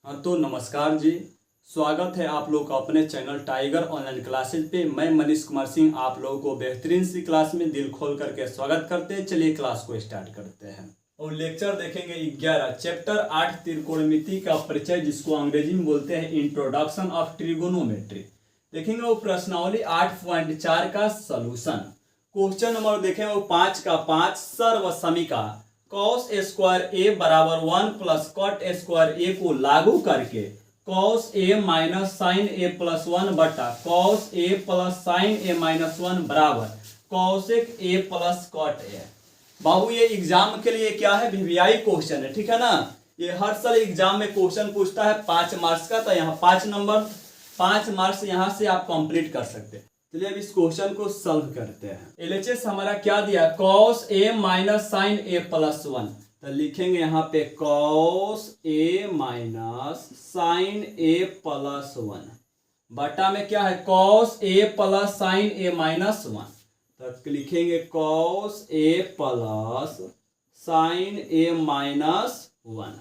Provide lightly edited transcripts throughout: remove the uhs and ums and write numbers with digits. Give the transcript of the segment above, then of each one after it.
हाँ तो नमस्कार जी। स्वागत है आप लोग का अपने चैनल टाइगर ऑनलाइन क्लासेज पे। मैं मनीष कुमार सिंह आप लोगों को बेहतरीन सी क्लास में दिल खोल करके स्वागत करते हैं। चलिए क्लास को स्टार्ट करते हैं और लेक्चर देखेंगे 11 चैप्टर 8 त्रिकोणमिति का परिचय, जिसको अंग्रेजी में बोलते हैं इंट्रोडक्शन ऑफ ट्रिगोनोमेट्री। देखेंगे वो प्रश्नावली 8.4 का सॉल्यूशन। क्वेश्चन नंबर देखें वो 5 का 5 सर्व समीका कॉस स्क्वायर ए बराबर 1 प्लस कॉट स्क्वायर ए को लागू करके cos A minus sine A plus 1 बटा cos A plus sine A minus 1 बराबर cosec A plus cot A. बाबू ये एग्जाम के लिए क्या है, वीवीआई क्वेश्चन है, ठीक है ना। ये हर साल एग्जाम में क्वेश्चन पूछता है 5 मार्क्स का, तो यहाँ 5 मार्क्स यहाँ से आप कंप्लीट कर सकते हैं। चलिए अब इस क्वेश्चन को सॉल्व करते हैं। एलएचएस हमारा क्या दिया, cos A minus sine A plus 1, तो लिखेंगे यहाँ पे cos A minus sine A plus 1 बटा में क्या है cos A plus sine A minus 1, तो लिखेंगे cos A plus sine A minus 1।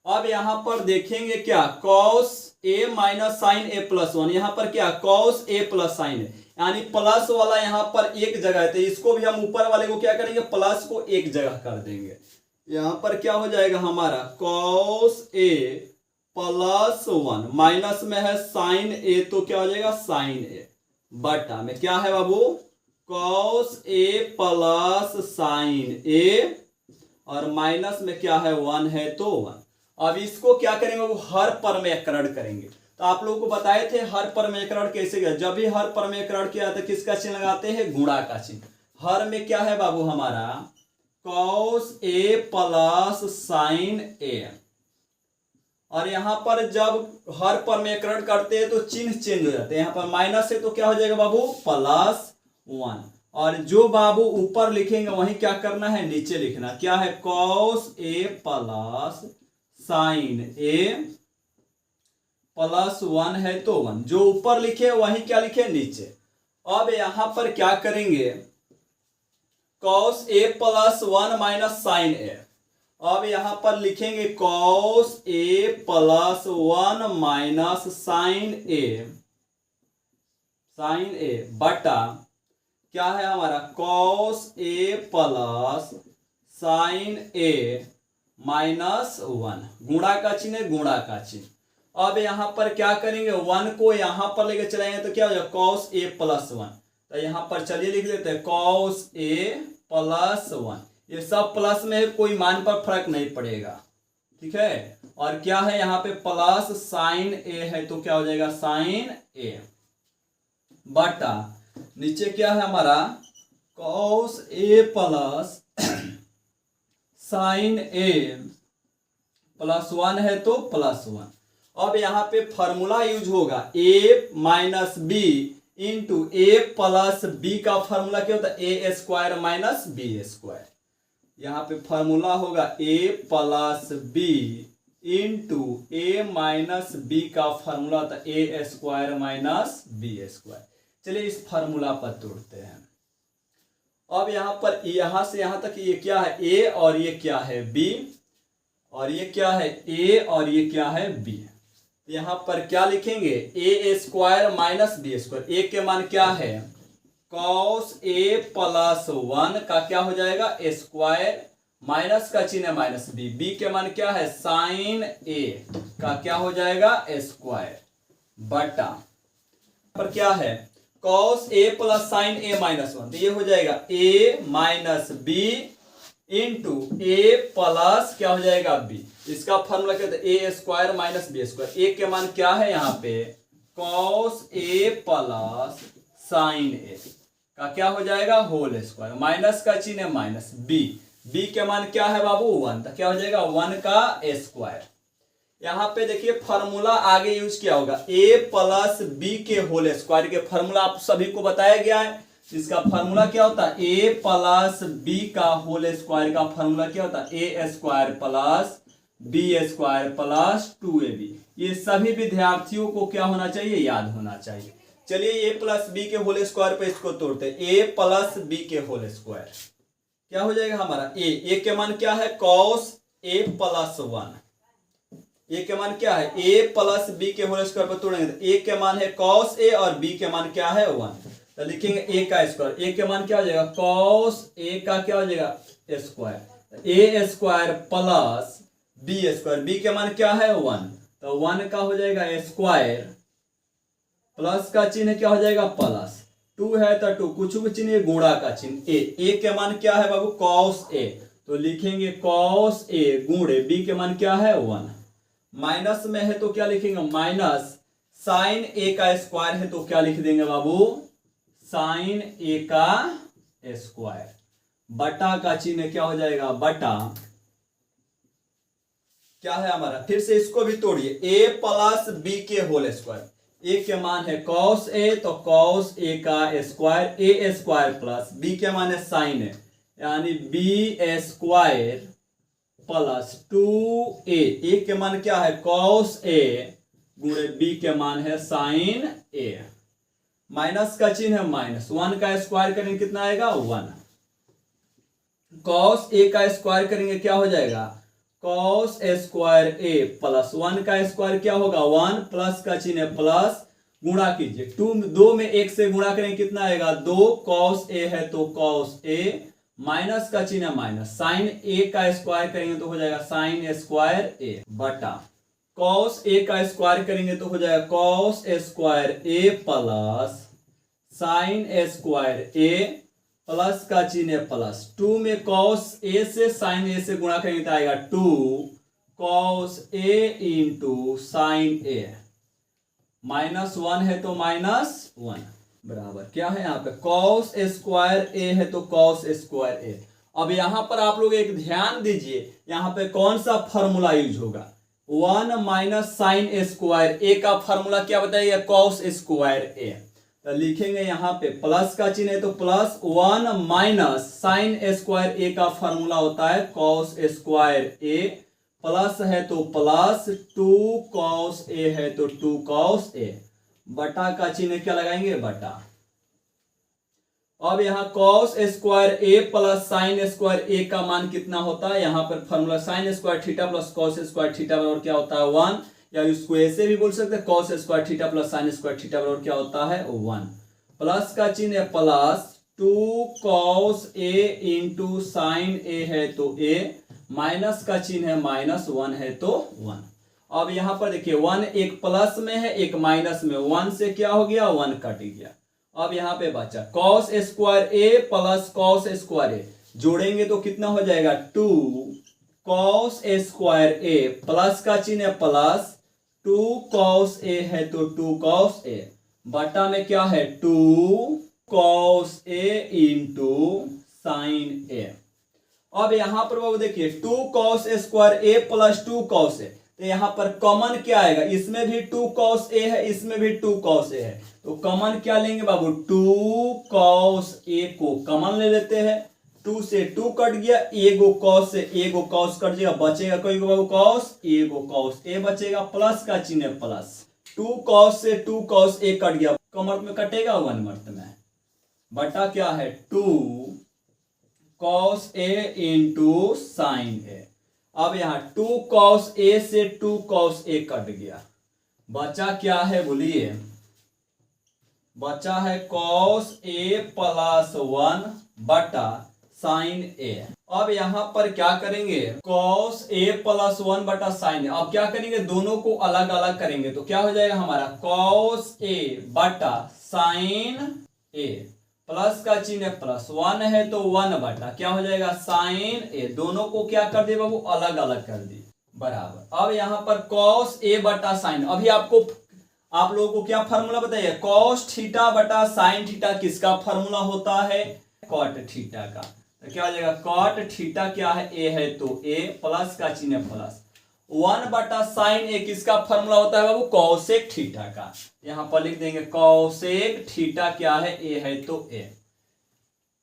अब यहां पर देखेंगे क्या cos A minus sine A plus 1, यहां पर क्या कॉस ए प्लस साइन ए, यानी प्लस वाला यहां पर एक जगह है, तो इसको भी हम ऊपर वाले को क्या करेंगे प्लस को एक जगह कर देंगे। यहां पर क्या हो जाएगा हमारा कॉस ए प्लस 1 माइनस में है साइन ए, तो क्या हो जाएगा साइन ए बटा में क्या है बाबू कॉस ए प्लस साइन ए, और माइनस में क्या है 1 है तो 1। अब इसको क्या करेंगे वो हर परमेयकरण करेंगे। तो आप लोगों को बताए थे हर परमेयकरण कैसे किया, जब भी हर परमेयकरण किया तो किसका चिन्ह लगाते हैं गुणा का चिन्ह। हर में क्या है बाबू हमारा कॉस ए प्लस साइन ए, और यहां पर जब हर परमेयकरण करते हैं तो चिन्ह चेंज हो जाते हैं। यहां पर माइनस है तो क्या हो जाएगा बाबू प्लस 1, और जो बाबू ऊपर लिखेंगे वहीं क्या करना है नीचे लिखना, क्या है cos A plus sine A plus 1 है तो 1, जो ऊपर लिखे वहीं क्या लिखे नीचे। अब यहां पर क्या करेंगे cos A plus 1 minus sine ए, अब यहां पर लिखेंगे cos A plus 1 minus sine ए बटा क्या है हमारा cos A plus sine A minus 1, गुणा का चिन्ह है गुणा का चिन्ह। अब यहां पर क्या करेंगे 1 को यहां पर लेके चलाएंगे तो क्या हो जाएगा कॉस ए प्लस 1, तो यहां पर चलिए लिख लेते हैं कॉस ए प्लस 1, ये सब प्लस में है, कोई मान पर फर्क नहीं पड़ेगा, ठीक है। और क्या है यहाँ पे प्लस साइन ए है तो क्या हो जाएगा साइन ए बटा नीचे क्या है हमारा cos A plus sine A plus 1 है तो प्लस 1। अब यहां पे फॉर्मूला यूज होगा ए minus B into A plus B का फॉर्मूला क्या होता है A square minus B square. यहां पे फॉर्मूला होगा ए प्लस बी इंटू ए माइनस बी का फॉर्मूला होता है A square minus B square. चलिए इस फॉर्मूला पर तोड़ते हैं। अब यहां पर यहां से यहां तक ये क्या है ए और ये क्या है बी, और ये क्या है ए और ये क्या है बी। यहां पर क्या लिखेंगे ए स्क्वायर माइनस बी स्क्वायर, ए के मान क्या है कॉस ए प्लस 1 का क्या हो जाएगा स्क्वायर, माइनस का चिन्ह है माइनस बी, बी के मान क्या है साइन ए का क्या हो जाएगा स्क्वायर बटा पर क्या है cos A plus sine A minus 1, तो ये हो जाएगा ए minus B into A plus क्या हो जाएगा बी। इसका फॉर्मूला क्या होता है A square minus B square. ए के मान क्या है यहाँ पे कॉस ए प्लस साइन ए का क्या हो जाएगा होल स्क्वायर, माइनस का चिन्ह है माइनस बी, बी के मान क्या है बाबू 1, तो क्या हो जाएगा 1 का स्क्वायर। यहाँ पे देखिए फॉर्मूला आगे यूज किया होगा a प्लस बी के होल स्क्वायर के फॉर्मूला आप सभी को बताया गया है। इसका फॉर्मूला क्या होता है a प्लस बी का होल स्क्वायर का फॉर्मूला क्या होता है A square plus B square plus 2ab। ये सभी विद्यार्थियों को क्या होना चाहिए याद होना चाहिए। चलिए a प्लस बी के होल स्क्वायर पे इसको तोड़ते हैं, a प्लस बी के होल स्क्वायर क्या हो जाएगा हमारा ए के मान क्या है कॉस ए प्लस 1 ए के मान क्या है, ए प्लस बी के होल स्क्वायर पर तोड़ेंगे तो ए के मान है कॉस ए और बी के मान क्या है 1। तो लिखेंगे ए का स्क्वायर, ए के मान क्या हो जाएगा कॉस ए का क्या हो जाएगा square, A square plus B square, B के मान क्या है 1, तो 1 का हो जाएगा स्क्वायर प्लस का चिन्ह क्या हो जाएगा प्लस, 2 है तो 2 कुछ भी चिन्ह गुणा का चिन्ह ए के मान क्या है बाबू कॉस ए, तो लिखेंगे कॉस ए गुणे बी के मान क्या है 1, माइनस में है तो क्या लिखेंगे माइनस साइन ए का स्क्वायर है तो क्या लिख देंगे बाबू साइन ए का स्क्वायर, बटा का चिन्ह क्या हो जाएगा बटा क्या है हमारा, फिर से इसको भी तोड़िए ए प्लस बी के होल स्क्वायर, ए के मान है कॉस ए तो कॉस ए का square, A square plus B के मान है साइन ए यानी बी स्क्वायर प्लस 2a, ए के मान क्या है कॉस ए गुणे बी के मान है साइन ए, माइनस का चिन्ह है माइनस, 1 का स्क्वायर करेंगे कितना आएगा 1, कॉस ए का स्क्वायर करेंगे क्या हो जाएगा कॉस स्क्वायर ए प्लस 1 का स्क्वायर क्या होगा 1 प्लस का चिन्ह है प्लस, गुणा कीजिए 2 में 1 से गुणा करेंगे कितना आएगा 2, कॉस ए है तो कॉस ए, माइनस का चिन्ह माइनस, साइन ए का स्क्वायर करेंगे तो हो जाएगा साइन स्क्वायर ए बटा कॉस ए का स्क्वायर करेंगे तो हो जाएगा कॉस स्क्वायर ए प्लस साइन स्क्वायर ए प्लस का चिन्ह प्लस, 2 में कॉस ए से साइन ए से गुणा करेंगे तो आएगा 2 cos A into sine A, minus 1 है तो माइनस 1 बराबर क्या है यहाँ पे कॉस स्क्वायर ए है तो कॉस स्क्वायर ए। अब यहाँ पर आप लोग एक ध्यान दीजिए यहाँ पे कौन सा फॉर्मूला यूज होगा 1 माइनस साइन स्क्वायर ए का फॉर्मूला क्या बताइए कॉस स्क्वायर ए, तो लिखेंगे यहाँ पे प्लस का चिन्ह है तो प्लस 1 माइनस साइन स्क्वायर ए का फॉर्मूला होता है कॉस स्क्वायर ए, प्लस है तो प्लस 2 कॉस ए है तो 2 कॉस ए, बटा का चिन्ह क्या लगाएंगे बटा। अब यहाँ कॉस स्क्वायर ए प्लस साइन स्क्वायर ए का मान कितना होता है, यहाँ पर formula sine square theta plus cos square theta बराबर क्या होता है 1, या इसको ऐसे भी बोल सकते हैं cos square theta plus sign square theta बराबर क्या होता है 1, प्लस का चिन्ह है plus 2 cos A into sine ए है तो ए, माइनस का चिन्ह है माइनस, 1 है तो 1। अब यहां पर देखिए 1 एक प्लस में है एक माइनस में, 1 से क्या हो गया 1 कट गया। अब यहाँ पे बचा कॉस स्क्वायर ए प्लस कॉस स्क्वायर ए, जोड़ेंगे तो कितना हो जाएगा 2 कॉस स्क्वायर ए प्लस का चिन्ह प्लस 2 कॉस ए है तो 2 कॉस ए, बटा में क्या है 2 कॉस ए इंटू साइन ए। अब यहां पर वो देखिए 2 cos square A plus 2 cos A, तो यहां पर कॉमन क्या आएगा, इसमें भी 2 कॉस ए है इसमें भी 2 कॉस ए है, तो कॉमन क्या लेंगे बाबू 2 कॉस ए को कॉमन ले लेते हैं, 2 से 2 कट गया, एगो कॉस से एगो कॉस कट जाएगा, बचेगा कोई बाबू कॉस, एगो कॉस ए बचेगा, प्लस का चिन्ह प्लस, 2 कॉस से 2 कॉस ए कट गया, कॉमन में कटेगा 1 मर्त में, बटा क्या है 2 कॉस ए इंटू साइन ए। अब यहाँ 2 कॉस ए से 2 कॉस ए कट गया, बचा क्या है बोलिए, बचा है कॉस ए प्लस 1 बटा साइन ए। अब यहाँ पर क्या करेंगे कॉस ए प्लस 1 बटा साइन ए, अब क्या करेंगे दोनों को अलग अलग करेंगे तो क्या हो जाएगा हमारा कॉस ए बटा साइन ए, प्लस का चिन्ह प्लस, 1 है तो 1 बटा क्या हो जाएगा साइन ए, दोनों को क्या कर दिए बाबू अलग अलग कर दिए बराबर। अब यहाँ पर कॉस ए बटा साइन, अभी आपको आप लोगों को क्या फॉर्मूला बताइए कॉस थीटा बटा साइन थीटा किसका फॉर्मूला होता है कॉट थीटा का, तो क्या हो जाएगा कॉट थीटा क्या है ए है तो ए, प्लस का चिन्ह प्लस, 1 बटा साइन ए किसका फॉर्मूला होता है बाबू कॉसेक थीटा का, यहां पर लिख देंगे कॉसेक थीटा क्या है ए है तो ए।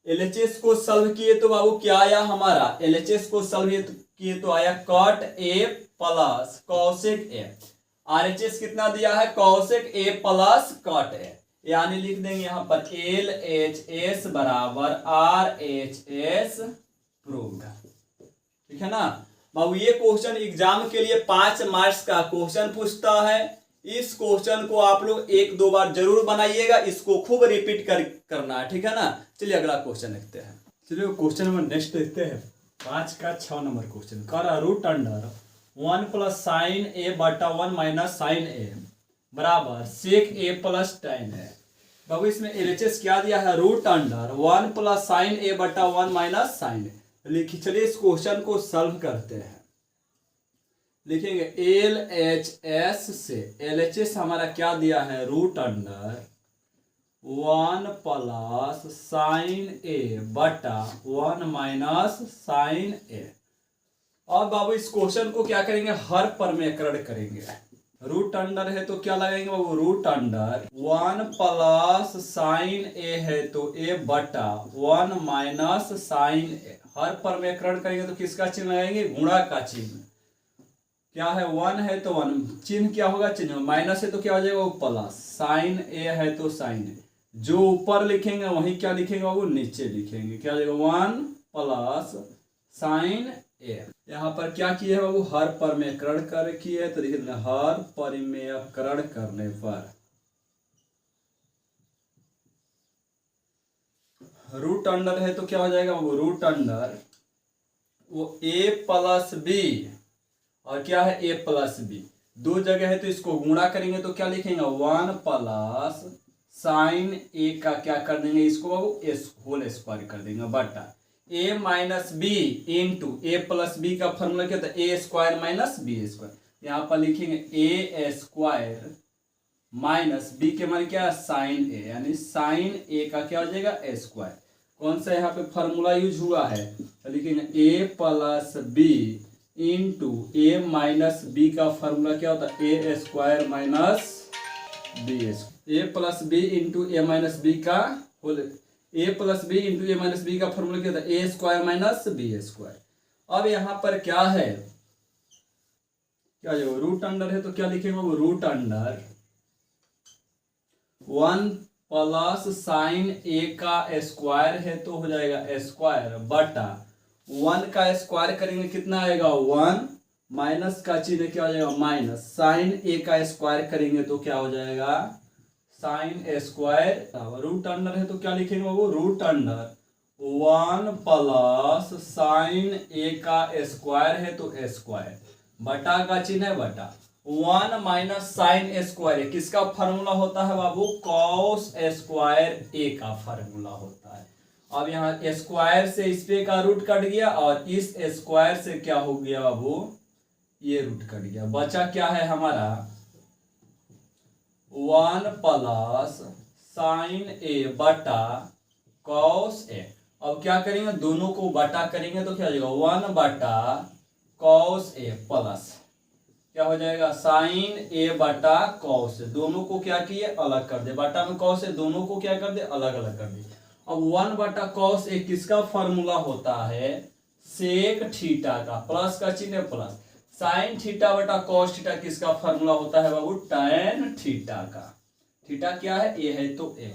एलएचएस को सॉल्व किए तो बाबू क्या आया हमारा, एलएचएस को सॉल्व किए तो आया cot A plus cosec A, RHS कितना दिया है cosec A plus cot A, यानी लिख देंगे यहां पर एल एच एस बराबर आर एच एस प्रूव्ड, ठीक है ना। बाबू ये क्वेश्चन एग्जाम के लिए 5 मार्क्स का क्वेश्चन पूछता है। इस क्वेश्चन को आप लोग 1-2 बार जरूर बनाइएगा, इसको खूब रिपीट करना है, ठीक है ना। चलिए अगला क्वेश्चन देखते हैं। चलिए क्वेश्चन नंबर नेक्स्ट देखते हैं। 5 का 6 नंबर क्वेश्चन कर रूट अंडर 1 प्लस साइन ए बटा 1 माइनस साइन ए बराबर सेक ए प्लस tan है। बाबू इसमें LHS क्या दिया है, रूट अंडर 1 प्लस साइन ए बटा 1 माइनस साइन ए। लिखिए, चलिए इस क्वेश्चन को सॉल्व करते हैं। लिखेंगे LHS से LHS हमारा क्या दिया है, रूट अंडर 1 प्लस साइन ए बटा 1 माइनस साइन ए। अब बाबू इस क्वेश्चन को क्या करेंगे, हर परमेकरण करेंगे। रूट अंडर है तो क्या लगाएंगे बाबू, रूट अंडर 1 प्लस साइन ए है तो ए बटा 1 माइनस साइन ए। हर परमेकरण करेंगे तो किसका चिन्ह लगाएंगे, गुणा का चिन्ह। क्या है, 1 है तो 1, चिन्ह क्या होगा, चिन्ह माइनस है तो क्या हो जाएगा, वो प्लस। साइन ए है तो साइन ए, जो ऊपर लिखेंगे वही क्या लिखेंगे बाबू, नीचे लिखेंगे। क्या हो जाएगा, 1 प्लस साइन ए। यहाँ पर क्या किए है बाबू, हर परमेकरण कर किए, तो देखिए हर परिमेयकरण करने पर रूट अंडर है तो क्या हो जाएगा बाबू, रूट अंडर वो a प्लस बी, और क्या है a प्लस बी, दो जगह है तो इसको गुणा करेंगे तो क्या लिखेंगे, 1 प्लस साइन ए का क्या कर देंगे, इसको बाबू एस होल स्क्वायर कर देंगे बटा a minus B into A plus B का फॉर्मूला क्या था, A square minus B square. यहाँ पर लिखेंगे ए स्क्वायर माइनस बी के मान क्या, साइन ए, यानी साइन ए का क्या हो जाएगा, ए स्क्वायर। कौन सा यहाँ पे फॉर्मूला यूज हुआ है, तो लिखेंगे ए प्लस बी इंटू ए माइनस बी का फॉर्मूला क्या होता है, A square minus B. A plus B into A minus B का होल, ए प्लस बी इंटू ए माइनस बी का फॉर्मूला क्या होता है, A square minus B square. अब यहाँ पर क्या है, क्या जो रूट अंडर है तो क्या लिखेंगे वो, रूट अंडर 1 प्लस साइन ए का स्क्वायर है तो हो जाएगा स्क्वायर बटा 1 का स्क्वायर करेंगे कितना आएगा, 1 माइनस का चिन्ह क्या हो जाएगा, माइनस। साइन ए का स्क्वायर करेंगे तो क्या हो जाएगा, साइन ए स्क्वायर। रूट अंडर है तो क्या लिखेंगे वो, रूट अंडर 1 प्लस साइन ए का स्क्वायर है तो स्क्वायर, बटा का चिन्ह है बटा 1 माइनस साइन स्क्वायर, किसका फॉर्मूला होता है बाबू, कॉस स्क्वायर ए का फॉर्मूला होता है। अब यहाँ स्क्वायर से इस पे का रूट कट गया और इस स्क्वायर से क्या हो गया बाबू, ये रूट कट गया, बचा क्या है हमारा 1 प्लस साइन ए बटा कॉस ए। अब क्या करेंगे, दोनों को बटा करेंगे तो क्या हो जाएगा, 1 बटा कॉस ए प्लस क्या हो जाएगा, साइन ए बटा कॉस। दोनों को क्या किए, अलग कर दे, बटा में कॉस है, दोनों को क्या कर दे, अलग अलग कर दे। अब 1 बटा कॉस ए किसका फॉर्मूला होता है, सेक थीटा का, प्लस का चिन्ह प्लस। साइन थीटा बटा कॉस थीटा किसका फॉर्मूला होता है बाबू, टैन थीटा का। थीटा क्या है, ए है तो ए।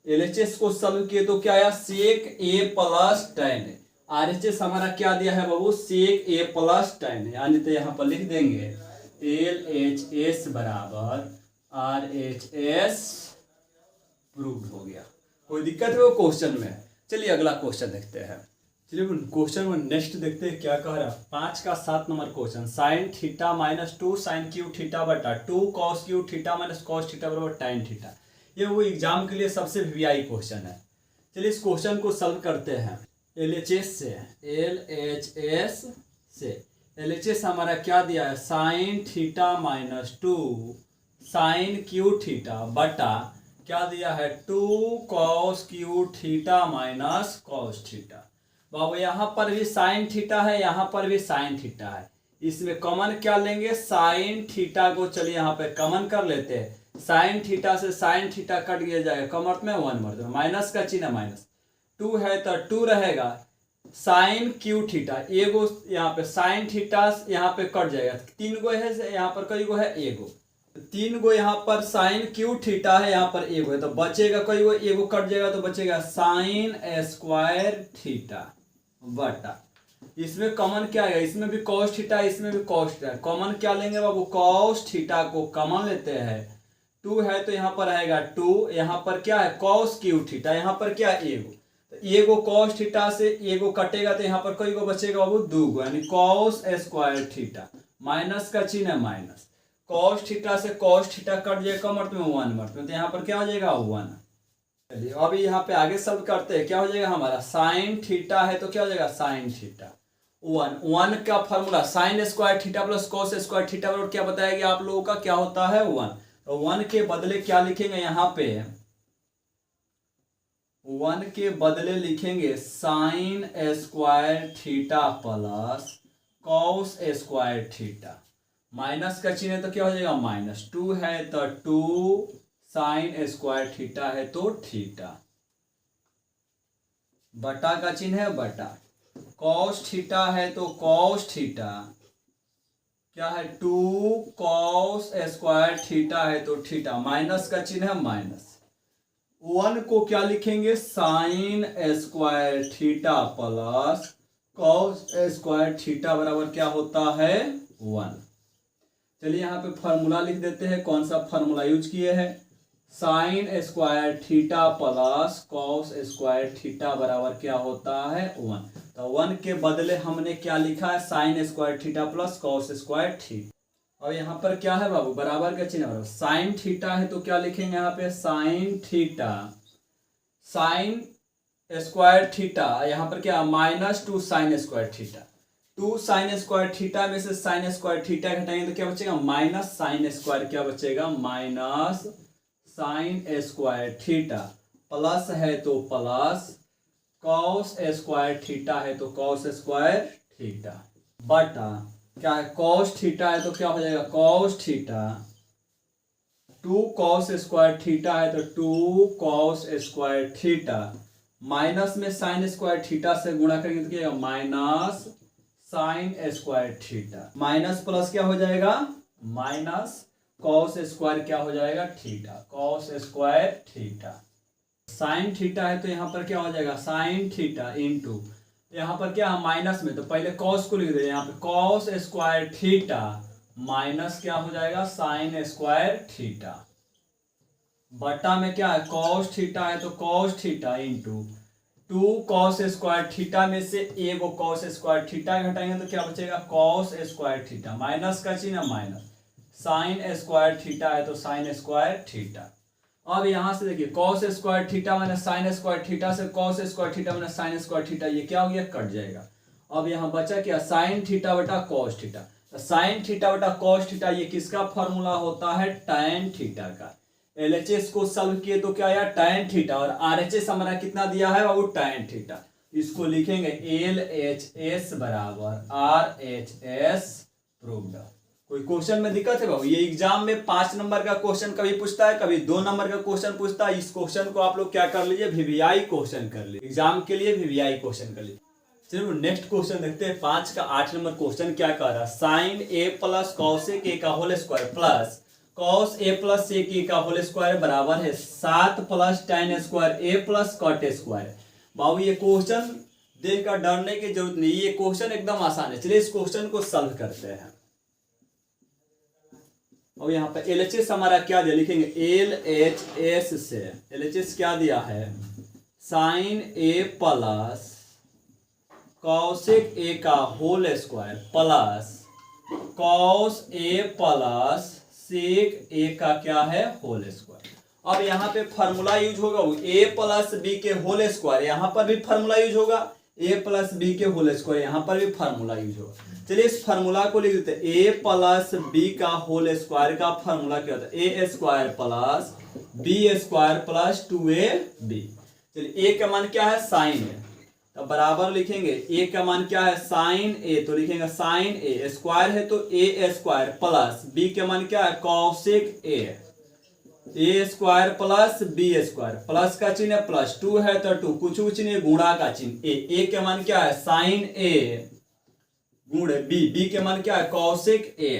LHS को सॉल्व किए तो क्या आया, सेक ए प्लस टैन। RHS हमारा क्या दिया है बाबू, सेक ए प्लस टैन, यानी तो यहाँ पर लिख देंगे LHS बराबर RHS प्रूव हो गया। कोई दिक्कत है वो क्वेश्चन में। चलिए अगला क्वेश्चन देखते हैं। चलिए क्वेश्चन में नेक्स्ट देखते हैं क्या कह रहा है। 5 का 7 number question, sine theta minus 2 sine cube theta बटा 2 cos cube theta minus cos theta बराबर टैन थीटा। ये वो एग्जाम के लिए सबसे वीआई क्वेश्चन है। चलिए इस क्वेश्चन को सॉल्व करते हैं। LHS से LHS हमारा क्या दिया है, sine theta minus 2 sine cube theta बटा क्या दिया है, 2 cos cube theta minus cos theta. बाबू यहाँ पर भी साइन थीटा है, यहाँ पर भी साइन थीटा है। इसमें कॉमन क्या लेंगे, साइन थीटा को चलिए यहाँ पे कॉमन कर लेते हैं। साइन थीटा से साइन थीटा कट गया जाएगा, कम अर्थ में 1 मर्द, माइनस का चिन्ह माइनस, 2 है तो 2 रहेगा। साइन क्यू थीटा एगो, यहाँ पे साइन थीटा यहाँ पे कट जाएगा, 3 गो है, यहाँ पर कई गो है, एगो। 3 गो यहाँ पर साइन क्यू थीटा है, यहाँ पर एगो है, तो बचेगा कई गो, एगो कट जाएगा तो बचेगा साइन स्क्वायर थीटा बटा इसमें कॉमन क्या आएगा, इसमें भी cos थीटा, इसमें भी cos थीटा। कॉमन क्या लेंगे बाबू, cos थीटा को कॉमन लेते हैं। 2 है तो यहाँ पर आएगा 2, यहाँ पर क्या है cos क्यूब थीटा, यहाँ पर क्या है एगो, तो एगो cos थीटा से एगो कटेगा तो यहाँ पर कोई गो बचेगा बाबू, 2 गो, यानी cos स्क्वायर थीटा। माइनस का चिन्ह है माइनस, cos थीटा से cos थीटा कट जाएगा मर्त में 1 मर्त में, तो यहाँ पर क्या हो जाएगा 1। चलिए अभी यहाँ पे आगे सब करते हैं, क्या हो जाएगा हमारा sin थीटा है तो क्या हो जाएगा sin थीटा 1 का formula sin square theta plus cos square theta बराबर क्या बताया गया आप लोगों का, क्या होता है 1। तो 1 के बदले क्या लिखेंगे यहाँ पे, 1 के बदले लिखेंगे sin square theta plus cos square theta. Minus का चिन्ह है तो क्या हो जाएगा माइनस, 2 है तो 2 sin स्क्वायर थीटा है तो थीटा, बटा का चिन्ह है बटा, cos थीटा है तो cos थीटा, क्या है 2 cos स्क्वायर थीटा है तो थीटा, माइनस का चिन्ह है माइनस। 1 को क्या लिखेंगे sin square theta plus cos square theta बराबर क्या होता है 1। चलिए यहाँ पे फॉर्मूला लिख देते हैं, कौन सा फॉर्मूला यूज किए हैं, sin square theta plus cos square theta बराबर क्या होता है 1। तो 1 के बदले हमने क्या लिखा है sin square theta plus cos square theta. और यहाँ पर क्या है बाबू, बराबर का चिन्ह बराबर, sin थीटा है तो क्या लिखेंगे यहाँ पे sin theta, sin square theta, यहाँ पर क्या minus 2 sin square theta, 2 sin square theta में से sin स्क्वायर थीटा घटाएंगे तो क्या बचेगा माइनस sin स्क्वायर, क्या बचेगा minus sin square theta, plus है तो प्लस, cos स्क्वायर थीटा है तो cos स्क्वायर थीटा, बटा क्या है cos थीटा है तो क्या हो जाएगा cos theta, 2 cos square theta है तो 2 cos स्क्वायर थीटा, माइनस में sin स्क्वायर थीटा से गुणा करेंगे तो क्या होगा minus sin square theta, minus plus क्या हो जाएगा माइनस cos स्क्वायर क्या हो जाएगा theta, cos square theta. sin theta है तो यहाँ पर क्या हो जाएगा sin थीटा इंटू, यहाँ पर क्या है माइनस में तो पहले cos को लिख दे, यहाँ पे cos स्क्वायर थीटा माइनस क्या हो जाएगा sin स्क्वायर थीटा, बटा में क्या है cos थीटा है तो cos theta into 2 cos square theta में से एगो cos स्क्वायर थीटा घटाएंगे तो क्या बचेगा cos स्क्वायर थीटा, माइनस का चिन्ह माइनस, sin स्क्वायर थीटा है तो sin स्क्वायर थीटा। अब यहां से देखिए cos square theta minus sin square theta से cos square theta minus sin square theta, ये क्या हो गया कट जाएगा। अब यहाँ बचा क्या sin थीटा बटा cos थीटा, तो sin थीटा बटा cos थीटा ये किसका फॉर्मूला होता है tan थीटा का। LHS को सॉल्व किए तो क्या आया tan थीटा, और RHS हमारा कितना दिया है वो tan थीटा, इसको लिखेंगे LHS बराबर RHS प्रूव्ड। कोई क्वेश्चन में दिक्कत है बाबू, ये एग्जाम में 5 नंबर का क्वेश्चन कभी पूछता है, कभी 2 नंबर का क्वेश्चन पूछता है। इस क्वेश्चन को आप लोग क्या कर लीजिए VVI क्वेश्चन कर लीजिए, एग्जाम के लिए VVI क्वेश्चन कर लीजिए। चलिए नेक्स्ट क्वेश्चन देखते हैं, 5 का 8 नंबर क्वेश्चन क्या कह रहा है, sin a plus cos a का whole square plus cos a plus sec a का होल स्क्वायर बराबर है 7 plus tan square a plus cot square. बाबू ये क्वेश्चन देख कर डरने की जरूरत नहीं, ये क्वेश्चन एकदम आसान है। चलिए इस क्वेश्चन को सॉल्व करते हैं। और यहाँ पे LHS हमारा क्या दिया, लिखेंगे LHS से LHS क्या दिया है sin a plus cosec a का whole square plus cos a plus sec a का क्या है होल स्क्वायर। अब यहाँ पे फॉर्मूला यूज होगा a प्लस बी के होल स्क्वायर, यहाँ पर भी फॉर्मूला यूज होगा a प्लस बी के होल स्क्वायर, यहाँ पर भी फॉर्मूला यूज होगा। चलिए इस फार्मूला को लिख देते हैं, a प्लस बी का होल स्क्वायर का फार्मूला क्या होता है a square plus B square plus 2ab। चलिए a का मान क्या है साइन a, तो बराबर लिखेंगे a का मान क्या है साइन a, तो लिखेंगे साइन a, स्क्वायर है तो a स्क्वायर प्लस b का मान क्या है cosec a square plus B square, plus का चिन्ह है प्लस, 2 है तो 2 कुछ नहीं गुणा का चिन्ह, a का मान क्या है साइन a गुण बी के मान क्या है cosec a,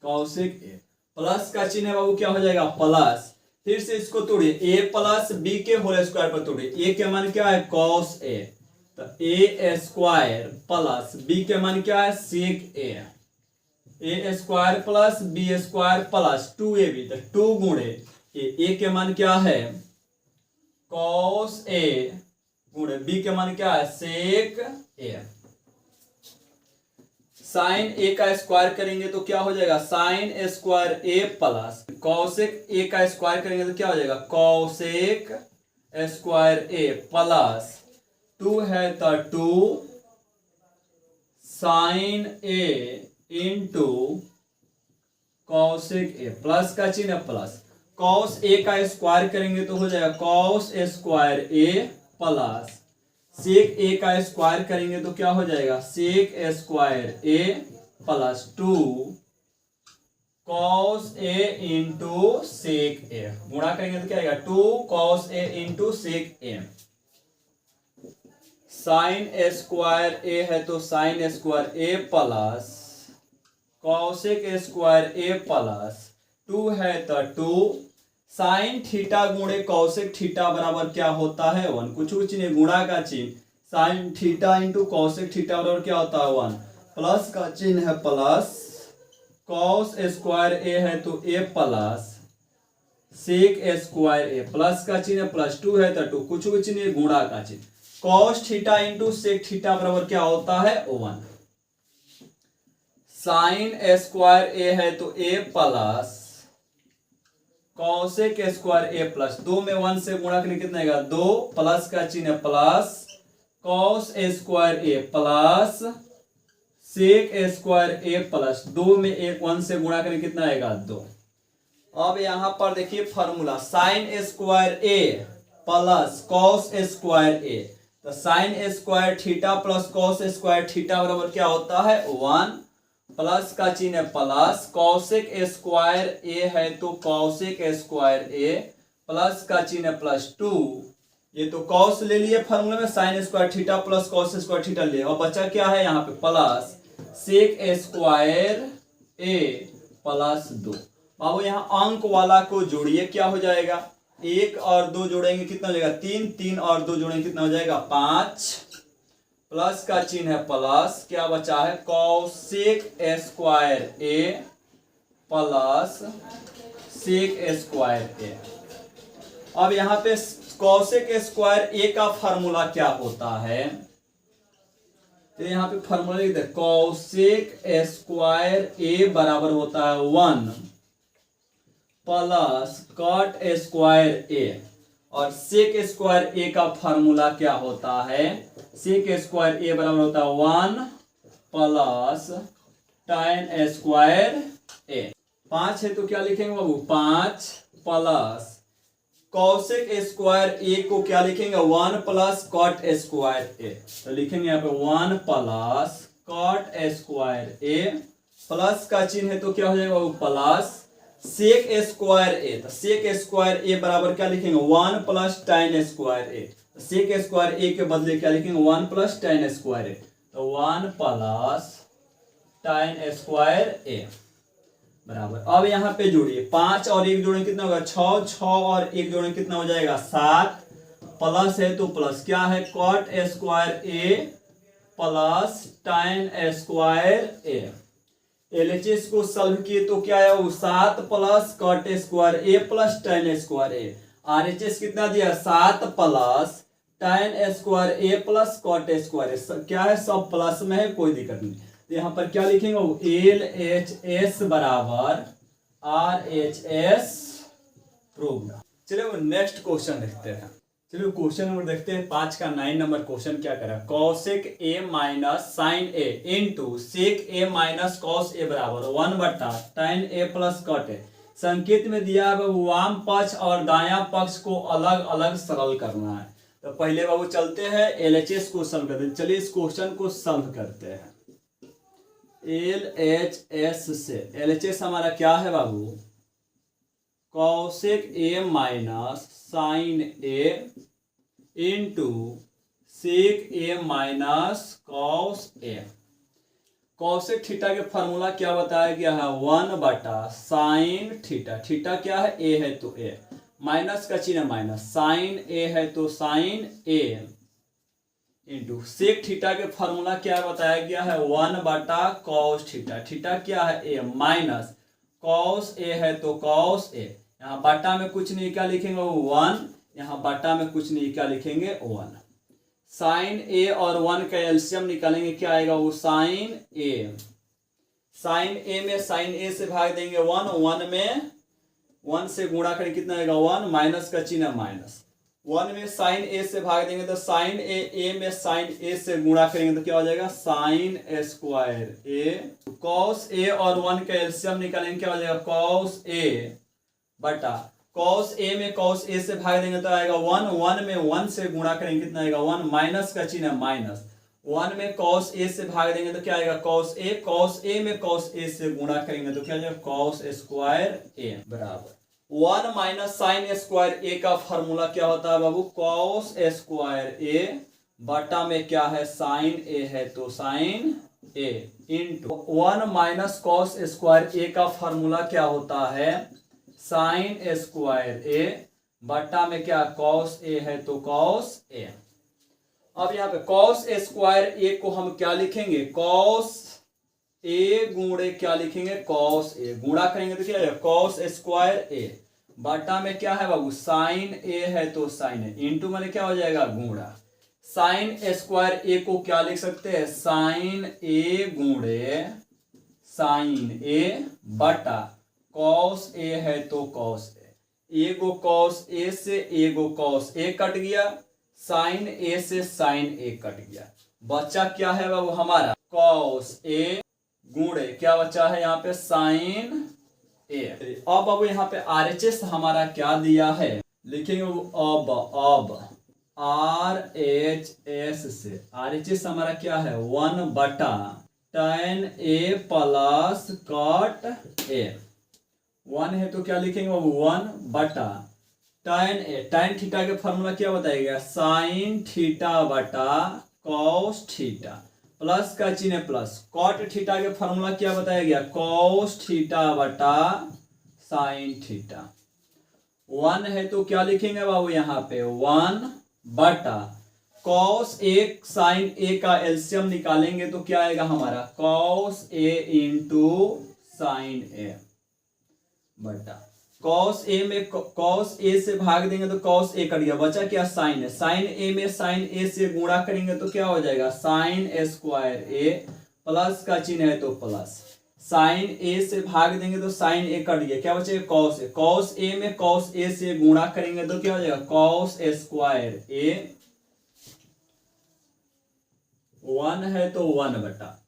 cosec a plus का चिन्ह है बाबू क्या हो जाएगा प्लस, फिर से इसको तोड़िए a प्लस बी के होल स्क्वायर पर तोड़िए, a के मान क्या है कॉस a, तो ए स्क्वायर प्लस बी के मान क्या है sec A square plus B square plus 2ab, तो 2 गुणे ए के मान क्या है कॉस ए गुणे बी के मान क्या है सेक ए। साइन ए का स्क्वायर करेंगे तो क्या हो जाएगा साइन स्क्वायर ए प्लस कॉसेक ए का स्क्वायर करेंगे तो क्या हो जाएगा कॉसेक स्क्वायर ए प्लस 2 है तो 2 sine A into cosec A, plus का चिन्ह प्लस कॉस ए का स्क्वायर करेंगे तो हो जाएगा कॉस स्क्वायर ए प्लस सेक ए का स्क्वायर करेंगे तो क्या हो जाएगा sec square A plus 2 cos A into sec ए, गुणा करेंगे तो क्या आएगा 2 cos A into sec A. Sine square ए है तो साइन स्क्वायर ए प्लस कॉसेक स्क्वायर ए प्लस 2 है तो 2 साइन थीटा गुणे कॉसेक थीटा बराबर क्या होता है 1, कुछ नहीं गुणा का चिन्ह sine theta into cosec theta बराबर क्या होता है 1, प्लस का चिन्ह है प्लस कॉस स्क्वायर ए है तो ए प्लस सेक स्क्वायर ए, प्लस का चिन्ह प्लस 2 है तो 2, कुछ नहीं गुणा का चिन्ह cos theta into sec theta बराबर क्या होता है 1। साइन स्क्वायर ए है तो ए प्लस कॉसेक स्क्वायर ए प्लस 2 में 1 से गुणा करने कितना आएगा 2, प्लस का चिन्ह प्लस कॉस स्क्वायर ए प्लस सेक स्क्वायर ए प्लस 2 में 1 से गुणा करने कितना आएगा 2। अब यहां पर देखिए फॉर्मूला साइन स्क्वायर ए प्लस कॉस स्क्वायर ए, तो sign square theta plus cos square theta बराबर क्या होता है 1, प्लस का चिन्ह प्लस कॉसेक स्क्वायर ए है तो कॉसेक स्क्वायर ए प्लस का चिन्ह प्लस 2, ये तो कॉस ले लिए फॉर्मूले में sign square theta plus cos square theta ले, और बचा क्या है यहाँ पे प्लस सेक स्क्वायर ए प्लस 2। बाबू यहाँ अंक वाला को जोड़िए क्या हो जाएगा 1 और 2 जोड़ेंगे कितना हो जाएगा 3, 3 और 2 जोड़ेंगे कितना हो जाएगा 5, प्लस का चिन्ह है प्लस क्या बचा है कॉसेक स्क्वायर ए प्लस सेक स्क्वायर ए। अब यहाँ पे कॉसेक स्क्वायर ए का फार्मूला क्या होता है, तो यहाँ पे फार्मूला लिख दे कॉसेक स्क्वायर ए बराबर होता है 1 प्लस कॉट स्क्वायर ए, और सेक स्क्वायर ए का फार्मूला क्या होता है सेक स्क्वायर ए बराबर होता है 1 प्लस tan स्क्वायर ए। 5 है तो क्या लिखेंगे बाबू 5 प्लस कॉसेक स्क्वायर ए को क्या लिखेंगे 1 प्लस कॉट स्क्वायर ए, तो लिखेंगे यहाँ पे 1 प्लस कॉट स्क्वायर ए, प्लस का चिन्ह है तो क्या हो जाएगा बाबू प्लस सेक स्क्वायर ए, तो सेक स्क्वायर ए बराबर क्या लिखेंगे 1 प्लस tan स्क्वायर ए, सेक स्क्वायर ए के बदले क्या लिखेंगे 1 प्लस tan स्क्वायर ए, तो 1 प्लस tan स्क्वायर ए बराबर। अब यहाँ पे जोड़िए 5 और 1 जोड़ेंगे कितना होगा 6, 6 और 1 जोड़ेंगे कितना हो जाएगा 7, प्लस है तो प्लस क्या है कॉट स्क्वायर ए प्लस tan स्क्वायर ए। एलएचएस को सॉल्व किए तो क्या है वो 7 प्लस कॉट स्क्वायर ए प्लस tan स्क्वायर ए। आरएचएस कितना दिया 7 प्लस tan स्क्वायर ए प्लस कॉट स्क्वायर ए, क्या है सब प्लस में है कोई दिक्कत नहीं, तो यहाँ पर क्या लिखेंगे एल एच एस बराबर आर एच एस प्रूव्ड। चलिए नेक्स्ट क्वेश्चन देखते हैं। चलिए क्वेश्चन नंबर देखते हैं 5 का 9 नंबर क्वेश्चन क्या करा cosec A minus sine A into sec A minus cos A बराबर 1 बटा tan A plus cot A. संकेत में दिया है वाम पक्ष और दायां पक्ष को अलग अलग सरल करना है, तो पहले बाबू चलते हैं एलएचएस को सॉल्व करते हैं। चलिए इस क्वेश्चन को सॉल्व करते हैं एलएचएस से। एलएचएस हमारा क्या है बाबू cosec A minus sine A into sec A minus cos A. Cosec theta के फार्मूला क्या बताया गया है 1 बटा साइन थीटा, थीटा क्या है ए है तो ए, माइनस का चिन्ह माइनस, साइन ए है तो sign A into sec theta के फॉर्मूला क्या बताया गया है 1/cos थीटा। थीटा क्या है ए माइनस कॉस ए है तो कॉस ए, यहाँ बटा में कुछ नहीं क्या लिखेंगे 1, यहाँ बटा में कुछ नहीं क्या लिखेंगे 1। साइन ए और 1 का एलसीएम निकालेंगे क्या आएगा वो साइन ए। साइन ए में साइन ए से भाग देंगे 1, 1 में 1 से गुणा करेंगे कितना आएगा 1, माइनस का चिन्ह माइनस। 1 में साइन ए से भाग देंगे तो साइन ए में साइन ए से गुणा करेंगे तो क्या हो जाएगा sign square A. Cos A और 1 का एलसीएम निकालेंगे क्या हो जाएगा कॉस ए बटा कॉस ए में कॉस ए से भाग देंगे तो आएगा 1, 1 में 1 से गुणा करेंगे कितना आएगा 1, माइनस का चिन्ह माइनस। 1 में कॉस ए से भाग देंगे तो क्या आएगा कॉस ए में कॉस ए से गुणा करेंगे तो क्या आ जाएगा कॉस स्क्वायर ए बराबर 1 माइनस साइन स्क्वायर ए का फॉर्मूला क्या होता है बाबू कॉस स्क्वायर ए बटा में क्या है साइन ए है तो sign A into 1 minus cos square ए का फॉर्मूला क्या होता है साइन स्क्वायर ए बटा में क्या कॉस ए है तो कॉस ए। अब यहाँ पे कॉस स्क्वायर ए को हम क्या लिखेंगे कॉस ए गुणे क्या लिखेंगे कॉस ए, गुणा करेंगे तो क्या है कॉस स्क्वायर ए बटा में क्या है बाबू साइन ए है तो साइन ए इंटू मैंने क्या हो जाएगा गुणा। साइन स्क्वायर ए को क्या लिख सकते हैं साइन ए गुणे साइन ए बटा कॉस ए है तो cos A go cos A से ए गो कॉस ए कट गया, साइन ए से साइन ए कट गया, बच्चा क्या है बाबू हमारा कॉस ए गुणे क्या बचा है यहाँ पे साइन ए। अब बाबू यहाँ पे आरएचएस हमारा क्या दिया है लिखेंगे अब आरएचएस से आरएचएस हमारा क्या है 1/tan ए प्लस कॉट ए। 1 है तो क्या लिखेंगे बाबू 1/tan ए। tan थीटा के फॉर्मूला क्या बताएगा साइन थीटा बटा कॉस थीटा प्लस का चिन्ह प्लस। कॉट थीटा के फॉर्मूला क्या बताया गया कॉस थीटा बटा साइन थीटा। 1 है तो क्या लिखेंगे बाबू यहाँ पे 1 बटा कॉस ए साइन ए का एलसीएम निकालेंगे तो क्या आएगा हमारा कॉस ए इंटू साइन ए बटा कॉस ए में कॉस ए से भाग देंगे तो कॉस ए कट गया, बचा क्या साइन है। साइन ए में साइन ए से गुणा करेंगे तो क्या हो जाएगा साइन स्क्वायर ए प्लस का चिन्ह है तो प्लस। साइन ए से भाग देंगे तो साइन ए कट गया, क्या बचेगा कॉस ए। कॉस ए में कॉस ए से गुणा करेंगे तो क्या हो जाएगा कॉस स्क्वायर ए। 1 है तो 1 बटा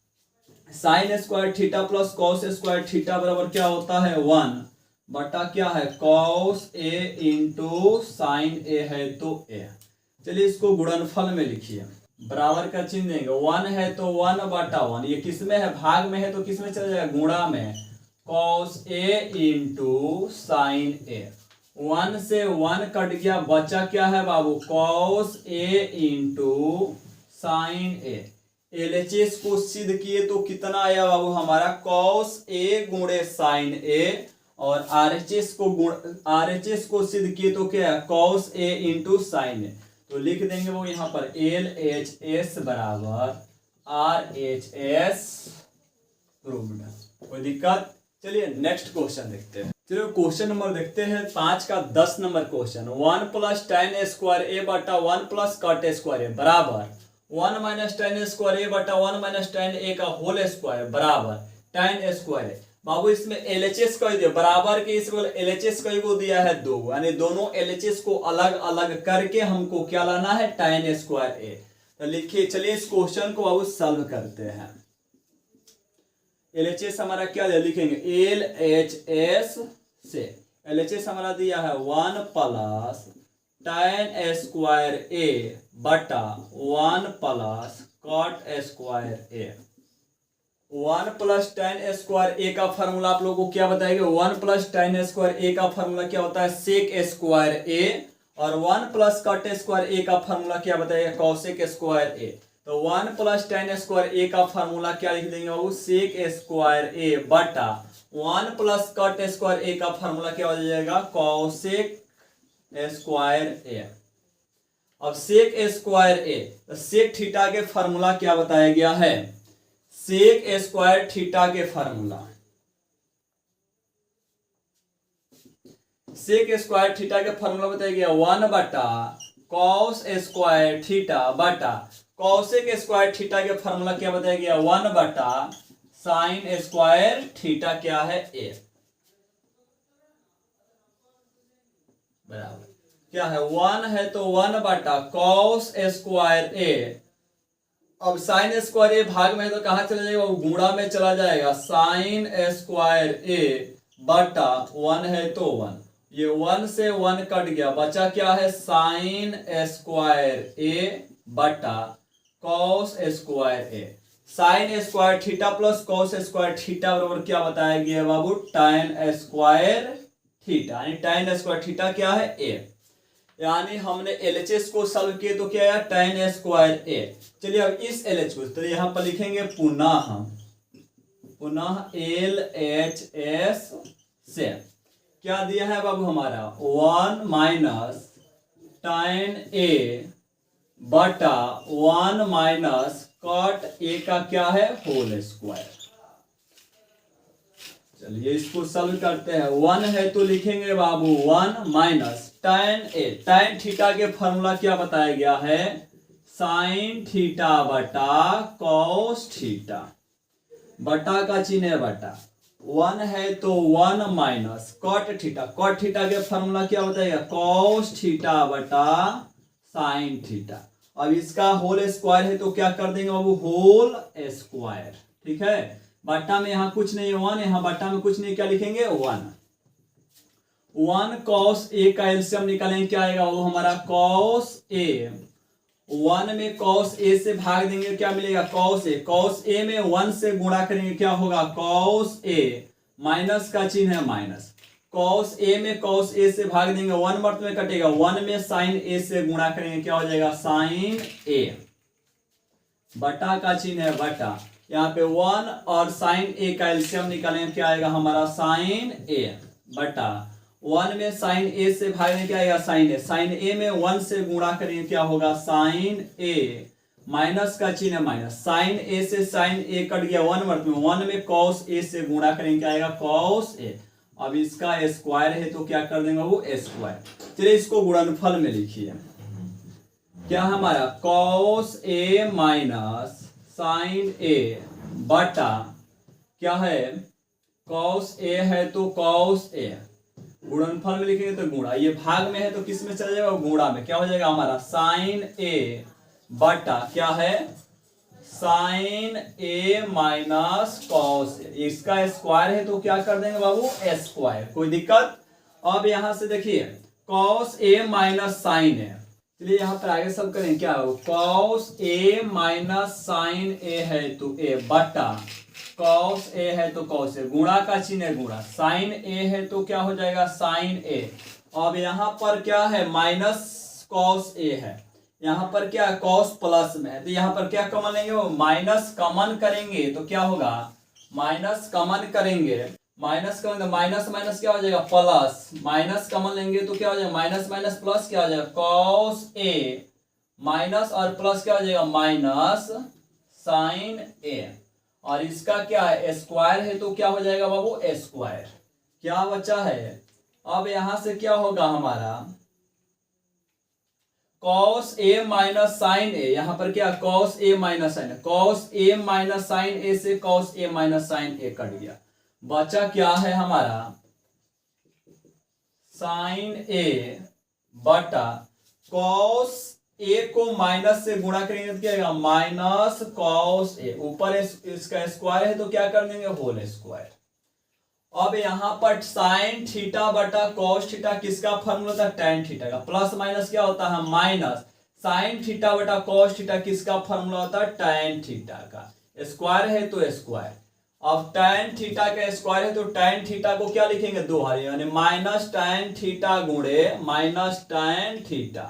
sign square theta plus cos square theta बराबर क्या होता है 1 बटा क्या है कॉस ए इंटू साइन ए है तो ए। चलिए इसको गुणनफल में लिखिए, बराबर का चिन्ह देंगे। 1 है तो 1/1, ये किस में है भाग में है तो किस में चला जाएगा गुणा में, कॉस ए इंटू साइन ए। 1 से 1 कट गया, बचा क्या है बाबू cos A into sine A. LHS को सिद्ध किए तो कितना आया बाबू हमारा कॉस ए गुणे साइन ए, और आरएचएस को सिद्ध किए तो क्या है कॉस ए इंटू साइन ए। तो लिख देंगे वो यहाँ पर एलएचएस बराबर आरएचएस प्रूव्ड। कोई दिक्कत। चलिए नेक्स्ट क्वेश्चन देखते हैं। चलिए क्वेश्चन नंबर देखते हैं 5 का 10 number question. 1 + tan square A बटा 1 + cot स्क्वायर ए बराबर 1 - tan स्क्वायर ए बटा 1 - tan ए का होल स्क्वायर बराबर tan स्क्वायर ए। बाबू इसमें एलएचएस कह दिया बराबर के, इसमें एलएचएस कई को दिया है 2, यानी दोनों एलएचएस को अलग अलग करके हमको क्या लाना है tan स्क्वायर ए। तो लिखिए, चलिए इस क्वेश्चन को बाबू सॉल्व करते हैं। एलएचएस हमारा क्या दिया लिखेंगे एलएचएस से एलएचएस हमारा दिया है 1 + tan स्क्वायर ए बटा 1 + cot स्क्वायर ए। 1 + tan स्क्वायर ए का फॉर्मूला आप लोगों को क्या बताएगा 1 + tan स्क्वायर ए का फॉर्मूला क्या होता है सेक स्क्वायर ए, और 1 + cot स्क्वायर ए का फॉर्मूला क्या बताएगा कॉसेक स्क्वायर ए। तो 1 + tan स्क्वायर ए का फॉर्मूला क्या लिख देंगे बाबू सेक स्क्वायर ए बटा 1 + cot स्क्वायर ए का फॉर्मूला क्या हो जाएगा कॉसेक स्क्वायर ए। अब सेक स्क्वायर ए, तो सेक थीटा के फार्मूला क्या बताया गया है? सेक स्क्वायर थीटा के फार्मूला, सेक स्क्वायर थीटा के फार्मूला बताया गया 1 बटा कॉस स्क्वायर थीटा बटा कॉसेक स्क्वायर थीटा के फार्मूला क्या बताया गया? 1 बटा साइन स्क्वायर थीटा क्या है? ए बराबर क्या है? 1 है तो 1 बटा कॉस स्क्वायर ए, अब साइन स्क्वायर ए भाग में है तो कहां चला जाएगा? वो गुणा में चला जाएगा। साइन स्क्वायर ए बटा 1 है तो 1, ये 1 से 1 कट गया, बचा क्या है? साइन स्क्वायर ए बटा cos square A. Sine square theta plus cos square theta बराबर क्या बताया गया बाबू? tan स्क्वायर थीटा, यानी tan स्क्वायर थीटा क्या है? ए। यानी हमने LHS को सॉल्व किए तो क्या है? tan स्क्वायर ए। चलिए अब इस LH को तो यहां पर लिखेंगे पुनः LHS से क्या दिया है बाबू हमारा? 1 माइनस tan ए बटा 1 माइनस कॉट ए का क्या है? Whole square. चलिए इसको सॉल्व करते हैं। 1 है तो लिखेंगे बाबू 1 minus tan A, tan theta के फॉर्मूला क्या बताया गया है? साइन थीटा बटा कॉस थीटा, बटा का चिन्ह है बटा, 1 है तो 1 minus cot theta, cot theta के फॉर्मूला क्या बताएगा? कॉस थीटा बटा साइन थीटा। अब इसका होल स्क्वायर है तो क्या कर देंगे बाबू? होल स्क्वायर, ठीक है। बट्टा में यहाँ कुछ नहीं है 1, यहाँ बट्टा में कुछ नहीं, क्या लिखेंगे? 1 कॉस ए का एलसीएम निकालेंगे, क्या आएगा वो हमारा? Cos A. 1 में कॉस ए से भाग देंगे, क्या मिलेगा? Cos A. कॉस ए में 1 से गुणा करेंगे, क्या होगा? कॉस ए, माइनस का चिन्ह है माइनस। कॉस ए में कॉस ए से भाग देंगे, 1 मर्त में कटेगा, 1 में साइन ए से गुणा करेंगे, क्या हो जाएगा? साइन ए, बटा का चिन्ह है बटा, यहाँ पे 1 और साइन ए का एलसीएम निकालेंगे, क्या आएगा हमारा? साइन ए बटा 1 में साइन ए से भागने क्या आएगा? साइन ए। साइन ए में 1 से गुणा करेंगे, क्या होगा? साइन ए, माइनस का चिन्ह माइनस, साइन ए से साइन ए कट गया 1 मर्त में, 1 में कॉस ए से गुणा करेंगे, क्या आएगा? Cos A. अब इसका स्क्वायर है तो क्या कर देंगे वो? स्क्वायर। चलिए इसको गुणनफल में लिखिए, क्या हमारा? कॉस ए माइनस साइन ए बटा क्या है? कॉस ए है तो कॉस ए, गुणनफल में लिखेंगे तो गुणा, ये भाग में है तो किस में चला जाएगा? गुणा में। क्या हो जाएगा हमारा? साइन ए बटा क्या है? साइन ए माइनस कॉस ए, इसका स्क्वायर है तो क्या कर देंगे बाबू? स्क्वायर। कोई दिक्कत? अब यहां से देखिए कॉस ए माइनस साइन ए, चलिए यहाँ पर आगे सब करें, क्या हो? कॉस ए माइनस साइन ए है तो ए बटा कॉस ए है तो कॉस ए, गुणा का चिन्ह है गुणा, साइन ए है तो क्या हो जाएगा? साइन ए। अब यहाँ पर क्या है? माइनस कॉस ए है, यहाँ पर क्या है? कॉस प्लस में है, तो यहाँ पर क्या कॉमन लेंगे? वो माइनस कॉमन करेंगे तो क्या होगा? माइनस कॉमन करेंगे, माइनस कॉमन, माइनस माइनस क्या हो जाएगा? प्लस, माइनस कॉमन लेंगे तो क्या हो जाएगा? माइनस माइनस प्लस क्या हो जाएगा? कॉस ए माइनस और प्लस क्या हो जाएगा? माइनस साइन ए, और इसका क्या है? स्क्वायर है तो क्या हो जाएगा बाबू? स्क्वायर। क्या बचा है? अब यहां से क्या होगा हमारा? कॉस ए माइनस साइन ए, यहां पर क्या? Cos A minus sign, cos A minus sine ए से cos A minus sine A cut गया, बचा क्या है हमारा? साइन ए बटा कॉस ए को माइनस से गुणा करेंगे तो क्या आएगा? माइनस कॉस ए, ऊपर इसका स्क्वायर है तो क्या कर देंगे? Whole square. अब यहां पर साइन थीटा बटा कॉस थीटा किसका फॉर्मूला था? टैन थीटा का। प्लस माइनस क्या होता है? माइनस। साइन थीटा बटा कॉस थीटा किसका फॉर्मूला होता है? टैन थीटा का। स्क्वायर है तो स्क्वायर। अब टैन थीटा का स्क्वायर है तो टैन थीटा को क्या लिखेंगे? दो हारे, यानी माइनस टैन थीटा गुणे माइनस टैन थीटा,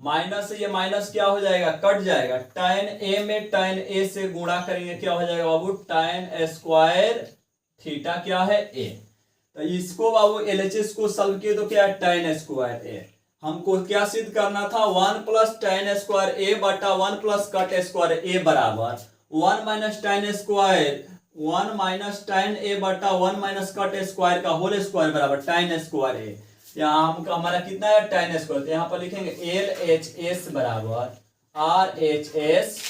माइनस से ये माइनस क्या हो जाएगा? कट जाएगा। टैन ए में टैन ए से गुणा करेंगे, क्या हो जाएगा बाबू? टैन स्क्वायर थीटा क्या है? ए। तो इसको बाबू एलएचएस को सॉल्व किए तो क्या है? टैन स्क्वायर ए। हमको क्या सिद्ध करना था, 1 प्लस tan स्क्वायर ए बटा 1 प्लस कट स्क्वायर ए बराबर 1 minus tan square 1 minus tan ए बटा 1 माइनस कट स्क्वायर का होल स्क्वायर बराबर tan स्क्वायर ए। यहाँ हमका हमारा कितना है tan स्क्वायर, तो यहाँ पर लिखेंगे LHS बराबर RHS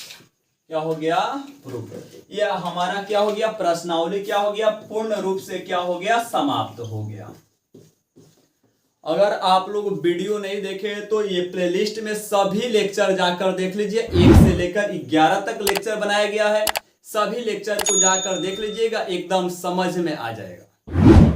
क्या हो गया प्रूफ। यह हमारा क्या हो गया, प्रश्नावली क्या हो गया, पूर्ण रूप से क्या हो गया, समाप्त हो गया। अगर आप लोग वीडियो नहीं देखे तो ये प्लेलिस्ट में सभी लेक्चर जाकर देख लीजिए, 1 से लेकर 11 तक लेक्चर बनाया गया है। सभी लेक्चर को जाकर देख लीजिएगा, एकदम समझ में आ जाएगा।